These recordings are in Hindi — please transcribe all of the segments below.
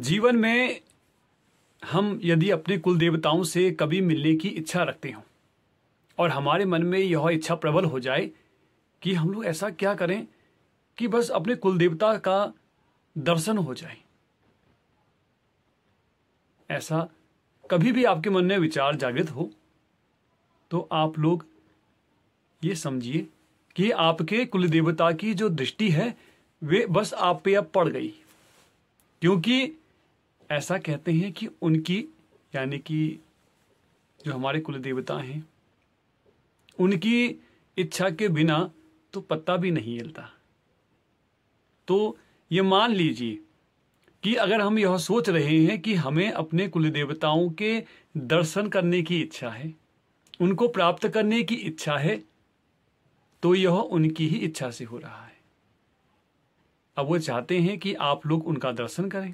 जीवन में हम यदि अपने कुल देवताओं से कभी मिलने की इच्छा रखते हों और हमारे मन में यह इच्छा प्रबल हो जाए कि हम लोग ऐसा क्या करें कि बस अपने कुल देवता का दर्शन हो जाए, ऐसा कभी भी आपके मन में विचार जागृत हो तो आप लोग ये समझिए कि आपके कुल देवता की जो दृष्टि है वे बस आप पे अब पड़ गई। क्योंकि ऐसा कहते हैं कि उनकी यानी कि जो हमारे कुल देवता हैं उनकी इच्छा के बिना तो पत्ता भी नहीं हिलता। तो ये मान लीजिए कि अगर हम यह सोच रहे हैं कि हमें अपने कुल देवताओं के दर्शन करने की इच्छा है, उनको प्राप्त करने की इच्छा है, तो यह उनकी ही इच्छा से हो रहा है। अब वो चाहते हैं कि आप लोग उनका दर्शन करें,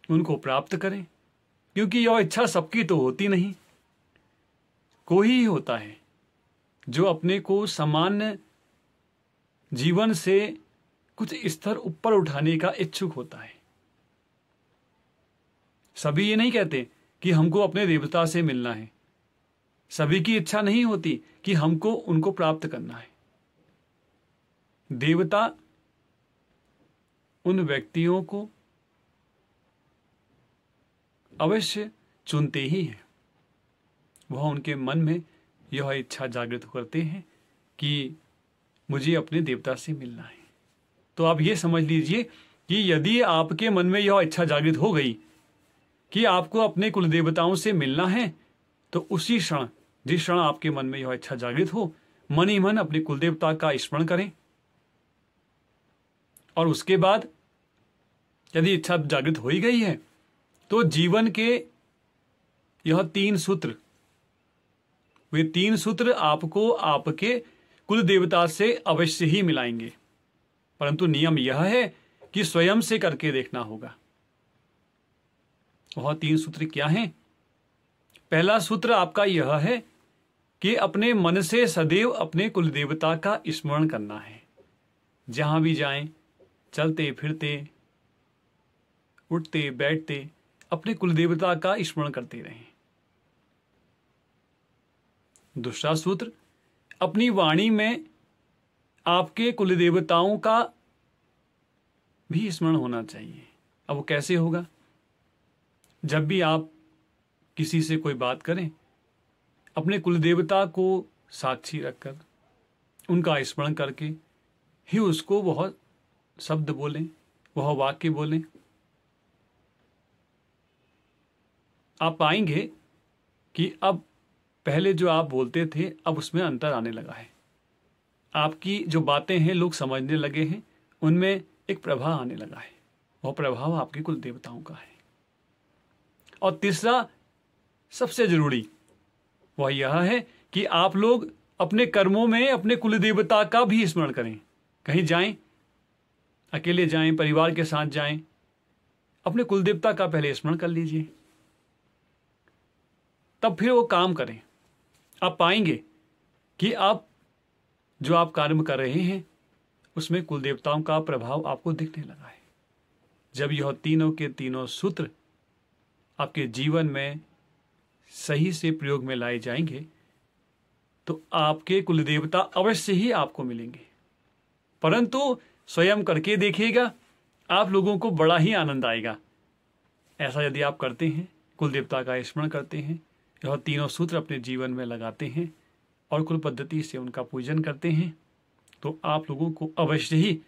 उनको प्राप्त करें, क्योंकि यह इच्छा सबकी तो होती नहीं, कोई ही होता है जो अपने को सामान्य जीवन से कुछ स्तर ऊपर उठाने का इच्छुक होता है। सभी ये नहीं कहते कि हमको अपने देवता से मिलना है, सभी की इच्छा नहीं होती कि हमको उनको प्राप्त करना है। देवता उन व्यक्तियों को अवश्य चुनते ही हैं, वह उनके मन में यह इच्छा जागृत करते हैं कि मुझे अपने देवता से मिलना है। तो आप ये समझ लीजिए कि यदि आपके मन में यह इच्छा जागृत हो गई कि आपको अपने कुल देवताओं से मिलना है, तो उसी क्षण जिस क्षण आपके मन में यह इच्छा जागृत हो, मन ही मन अपने कुल देवता का स्मरण करें। और उसके बाद यदि इच्छा जागृत हो ही गई है तो जीवन के यह 3 सूत्र, वे 3 सूत्र आपको आपके कुल देवता से अवश्य ही मिलाएंगे। परंतु नियम यह है कि स्वयं से करके देखना होगा। वह 3 सूत्र क्या हैं? पहला सूत्र आपका यह है कि अपने मन से सदैव अपने कुल देवता का स्मरण करना है। जहां भी जाएं, चलते फिरते, उठते बैठते, अपने कुल देवता का स्मरण करते रहें। दूसरा सूत्र, अपनी वाणी में आपके कुल देवताओं का भी स्मरण होना चाहिए। अब वो कैसे होगा? जब भी आप किसी से कोई बात करें, अपने कुल देवता को साक्षी रखकर उनका स्मरण करके ही उसको वह शब्द बोलें, वह वाक्य बोलें। आप पाएंगे कि अब पहले जो आप बोलते थे अब उसमें अंतर आने लगा है। आपकी जो बातें हैं लोग समझने लगे हैं, उनमें एक प्रभाव आने लगा है। वह प्रभाव आपके कुल देवताओं का है। और तीसरा सबसे जरूरी वह यह है कि आप लोग अपने कर्मों में अपने कुल देवता का भी स्मरण करें। कहीं जाएं, अकेले जाएं, परिवार के साथ जाएं, अपने कुल देवता का पहले स्मरण कर लीजिए, तब फिर वो काम करें। आप पाएंगे कि आप जो आप कार्य कर रहे हैं उसमें कुल देवताओं का प्रभाव आपको दिखने लगा है। जब यह तीनों के तीनों सूत्र आपके जीवन में सही से प्रयोग में लाए जाएंगे तो आपके कुल देवता अवश्य ही आपको मिलेंगे। परंतु स्वयं करके देखिएगा, आप लोगों को बड़ा ही आनंद आएगा। ऐसा यदि आप करते हैं, कुल देवता का स्मरण करते हैं, यह तीनों सूत्र अपने जीवन में लगाते हैं और कुल पद्धति से उनका पूजन करते हैं, तो आप लोगों को अवश्य ही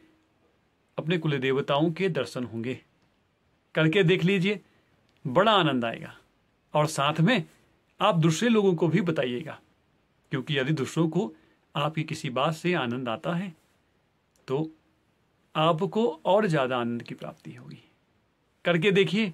अपने कुल देवताओं के दर्शन होंगे। करके देख लीजिए, बड़ा आनंद आएगा। और साथ में आप दूसरे लोगों को भी बताइएगा, क्योंकि यदि दूसरों को आपकी किसी बात से आनंद आता है तो आपको और ज़्यादा आनंद की प्राप्ति होगी। करके देखिए।